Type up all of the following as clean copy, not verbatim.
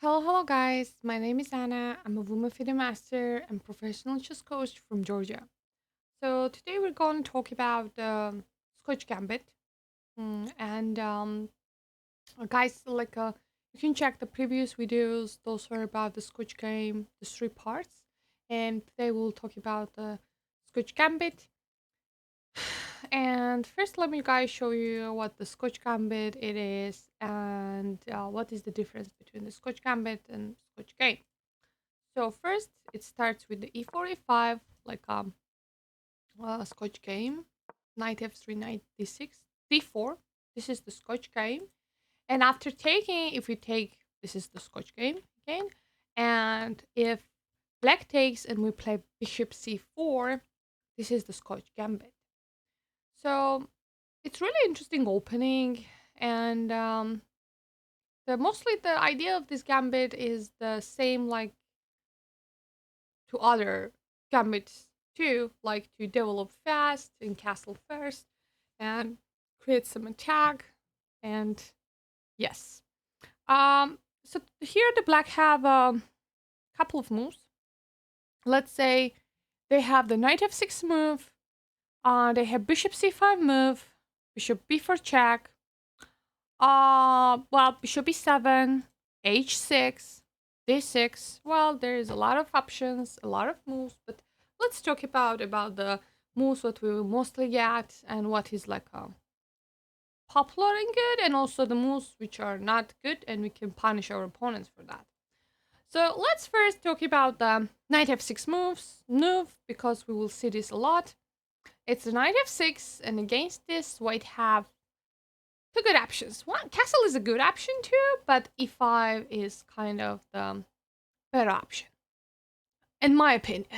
Hello guys. My name is Anna. I'm a woman FIDE master and professional chess coach from Georgia. So today we're going to talk about Scotch Gambit. And guys, you can check the previous videos. Those were about the Scotch game, the three parts. And today we'll talk about the Scotch Gambit. And first, let me guys show you what the Scotch Gambit it is and what is the difference between the Scotch Gambit and Scotch game. So first, it starts with the e4, e5, like Scotch game, knight f3, knight d6, d4. This is the Scotch game, and after taking, if we take, this is the Scotch game again, and if black takes and we play bishop c4, this is the Scotch gambit. So it's really interesting opening, and mostly the idea of this gambit is the same like to other gambits too, like to develop fast and castle first and create some attack. And yes. So here the black have a couple of moves. Let's say they have the knight f6 move, they have bishop c5 move, bishop b4 check, bishop e7, h6, d6. Well, there is a lot of options, a lot of moves, but let's talk about the moves what we will mostly get and what is like popular and good, and also the moves which are not good, and we can punish our opponents for that. So let's first talk about the knight f6 move because we will see this a lot. It's the knight f6, and against this, white have two good options. One, castle is a good option too, but e5 is kind of the better option, in my opinion.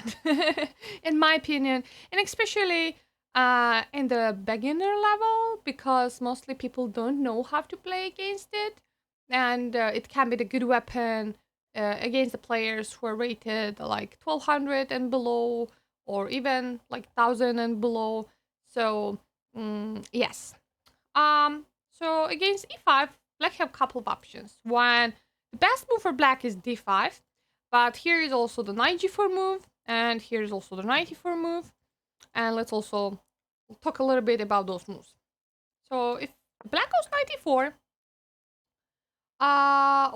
In my opinion, and especially in the beginner level, because mostly people don't know how to play against it, and it can be the good weapon against the players who are rated like 1200 and below, or even like 1000 and below. So yes, so against e5, black have a couple of options. One, the best move for black is d5, but here is also the knight g4 move, and here is also the knight e4 move. And let's also talk a little bit about those moves. So if black goes knight e4,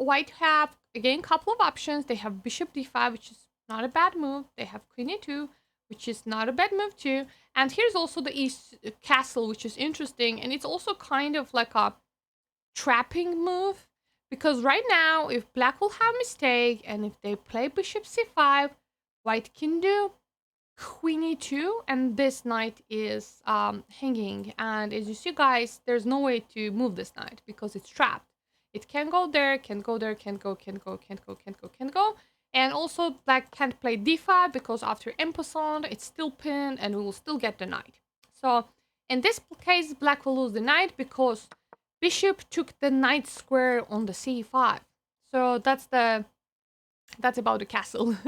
white have again a couple of options. They have bishop d5, which is not a bad move. They have queen e2, which is not a bad move too. And here's also the east castle, which is interesting, and it's also kind of like a trapping move, because right now if black will have mistake and if they play bishop c5, white can do queen e2, and this knight is hanging, and as you see guys, there's no way to move this knight because it's trapped. It can go there, can go there, can't go, can't go, can't go, can't go, can't go. And also black can't play d5 because after en passant it's still pinned and we will still get the knight. So in this case black will lose the knight because bishop took the knight square on the c5. So that's about the castle.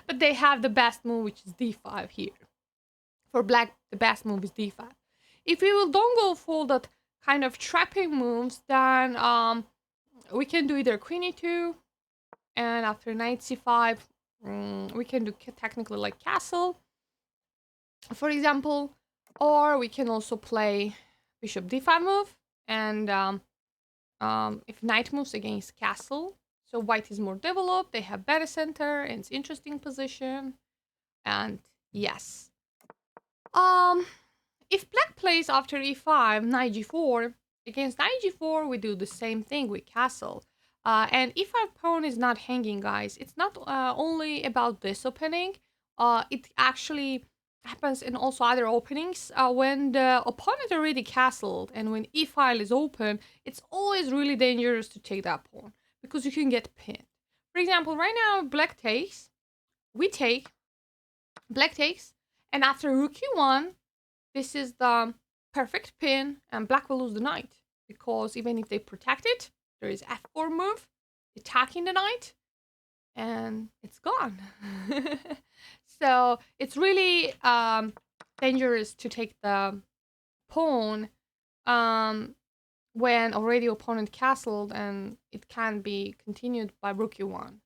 But they have the best move, which is d5 here. For black, the best move is d5. If we will don't go for that kind of trapping moves, then we can do either queen e2, and after knight c5, we can do technically like castle, for example, or we can also play bishop d5 move, and if knight moves against castle, so white is more developed, they have better center, and it's interesting position. And yes, um, if black plays after e5, knight g4, against knight g4, we do the same thing with castle. And e5 pawn is not hanging, guys. It's not only about this opening. It actually happens in also other openings. When the opponent already castled and when e-file is open, it's always really dangerous to take that pawn because you can get pinned. For example, right now, black takes, we take, black takes, and after rook e1, this is the perfect pin, and black will lose the knight because even if they protect it, there is f4 move, attacking the knight, and it's gone. So it's really dangerous to take the pawn when already opponent castled, and it can be continued by rook e1,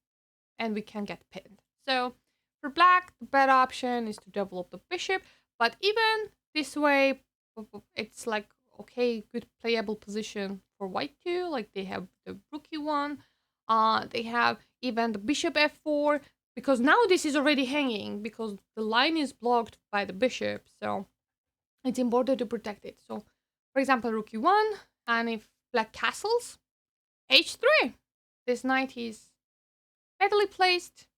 and we can get pinned. So for black, the better option is to develop the bishop, but even this way, it's like, okay, good playable position for white too. Like they have the rook e1, they have even the bishop f4, because now this is already hanging because the line is blocked by the bishop, so it's important to protect it. So, for example, rook e1, and if black castles, h3. This knight is readily placed,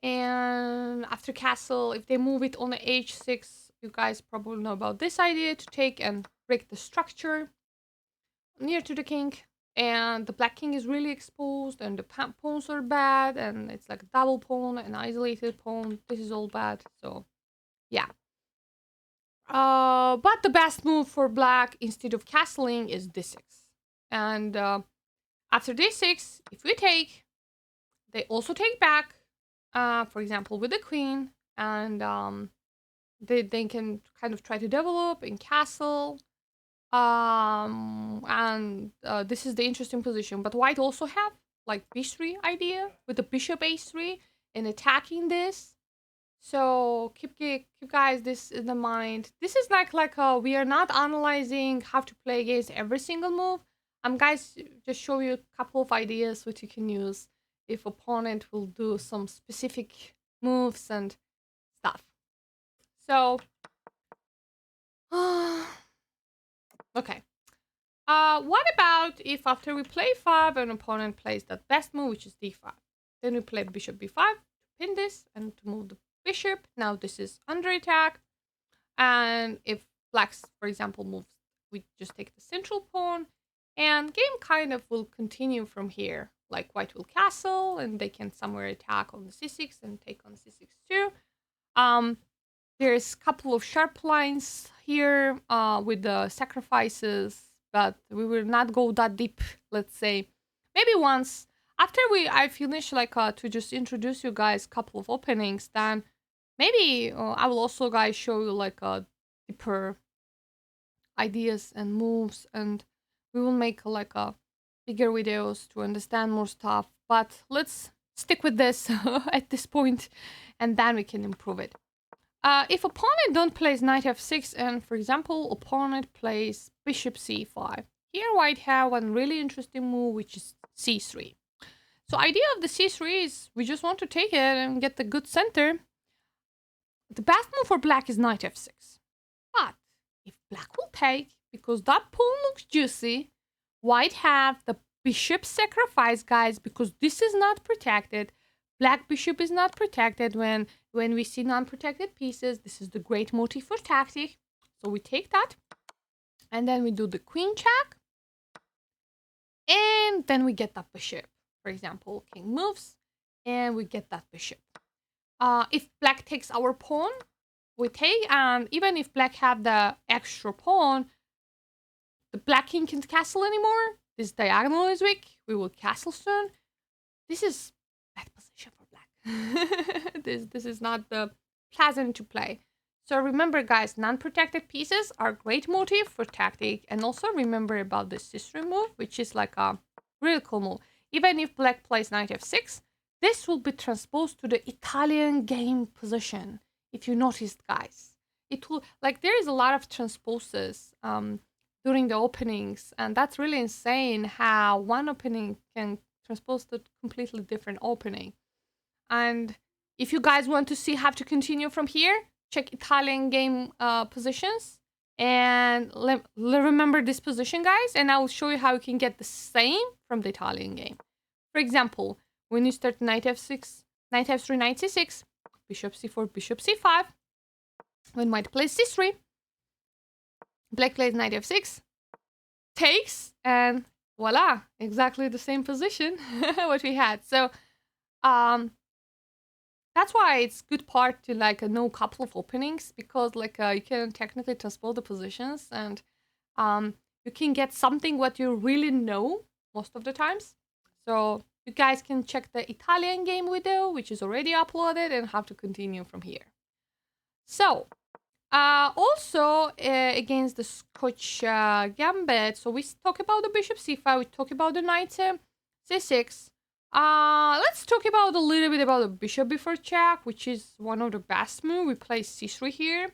and after castle, if they move it on the h6, you guys probably know about this idea to take and break the structure near to the king, and the black king is really exposed, and the pawns are bad, and it's like a double pawn, an isolated pawn. This is all bad, so yeah. But the best move for black instead of castling is d6. And after d6, if we take, they also take back, for example, with the queen, and they can kind of try to develop in castle. And this is the interesting position. But white also have like b3 idea with the bishop a3 and attacking this. So keep guys this in the mind. This is like we are not analyzing how to play against every single move. Guys, just show you a couple of ideas what you can use if opponent will do some specific moves and stuff. So, okay. What about if after we play 5, an opponent plays that best move, which is d5? Then we play bishop b5 to pin this and to move the bishop. Now this is under attack. And if black's, for example, moves, we just take the central pawn. And game kind of will continue from here. Like white will castle, and they can somewhere attack on the c6 and take on c6 too. There's a couple of sharp lines here with the sacrifices, but we will not go that deep, let's say. Maybe once after I finish to just introduce you guys a couple of openings, then maybe I will also guys show you like deeper ideas and moves, and we will make like a bigger videos to understand more stuff. But let's stick with this at this point, and then we can improve it. If opponent don't plays knight f6, and for example opponent plays bishop c5, here white have one really interesting move, which is c3. So idea of the c3 is we just want to take it and get the good center. The best move for black is knight f6, but if black will take, because that pawn looks juicy, white have the bishop sacrifice, guys, because this is not protected. Black bishop is not protected. When we see non-protected pieces, this is the great motif for tactic. So we take that, and then we do the queen check, and then we get that bishop. For example, king moves, and we get that bishop. If black takes our pawn, we take, and even if black have the extra pawn, the black king can't castle anymore. This diagonal is weak. We will castle soon. This is bad position for black. this is not the pleasant to play. So remember, guys, non-protected pieces are great motive for tactic. And also remember about the sister move, which is like a really cool move. Even if black plays knight f6, this will be transposed to the Italian game position. If you noticed, guys, it will, like, there is a lot of transposes during the openings, and that's really insane how one opening can transpose to completely different opening. And if you guys want to see how to continue from here, check Italian game positions, and remember this position, guys, and I will show you how you can get the same from the Italian game. For example, when you start knight f6, knight f3, knight c6, bishop c4, bishop c5, when white plays c3, black plays knight f6, takes, and voila, exactly the same position what we had. So that's why it's good part to like know a couple of openings, because like you can technically transpose the positions, and you can get something what you really know most of the times. So you guys can check the Italian game video, which is already uploaded, and how to continue from here. So Also, against the Scotch Gambit, so we talk about the bishop c5, we talk about the knight c6. Let's talk about a little bit about the bishop before check, which is one of the best moves. We play c3 here,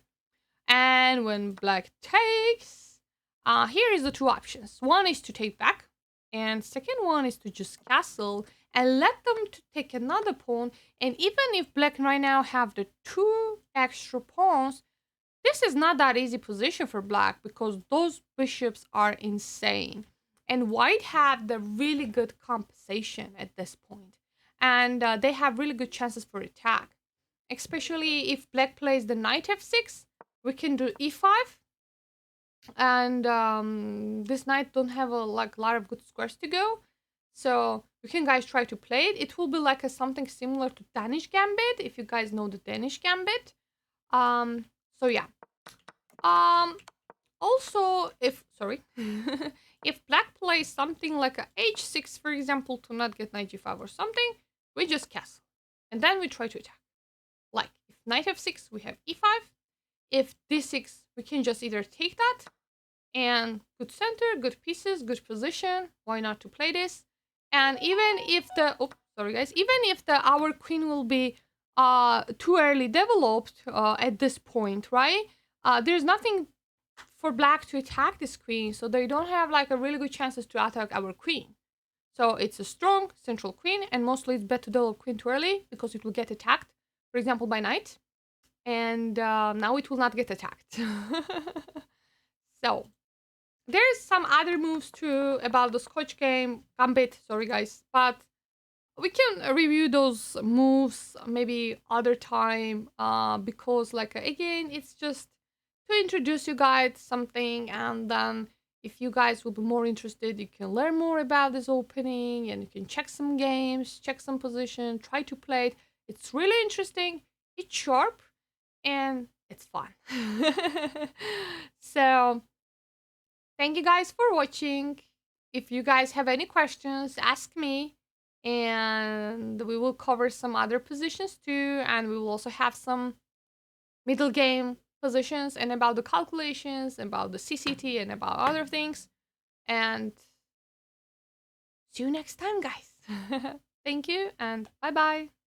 and when black takes, here is the two options. One is to take back, and second one is to just castle and let them to take another pawn. And even if black right now have the two extra pawns, this is not that easy position for black because those bishops are insane. And white have the really good compensation at this point. And they have really good chances for attack. Especially if black plays the knight f6, we can do e5. And this knight don't have a lot of good squares to go. So you can guys try to play it. It will be like something similar to Danish Gambit, if you guys know the Danish Gambit. So yeah. Also, if if black plays something like a h6, for example, to not get knight g5 or something, we just castle. And then we try to attack. Like, if knight f6, we have e5. If d6, we can just either take that, and good center, good pieces, good position. Why not to play this? And even if the, even if our queen will be too early developed at this point, right? There's nothing for black to attack this queen, so they don't have like a really good chances to attack our queen. So it's a strong central queen, and mostly it's better to develop queen too early because it will get attacked, for example, by knight. And now it will not get attacked. So there's some other moves too about the Scotch Gambit, sorry guys, but we can review those moves maybe other time because like again, it's just to introduce you guys something, and then if you guys will be more interested, you can learn more about this opening and you can check some games, check some position, try to play it. It's really interesting, it's sharp, and it's fun. So thank you guys for watching. If you guys have any questions, ask me, and we will cover some other positions too, and we will also have some middle game positions and about the calculations, about the CCT, and about other things. And see you next time, guys. Thank you, and bye bye.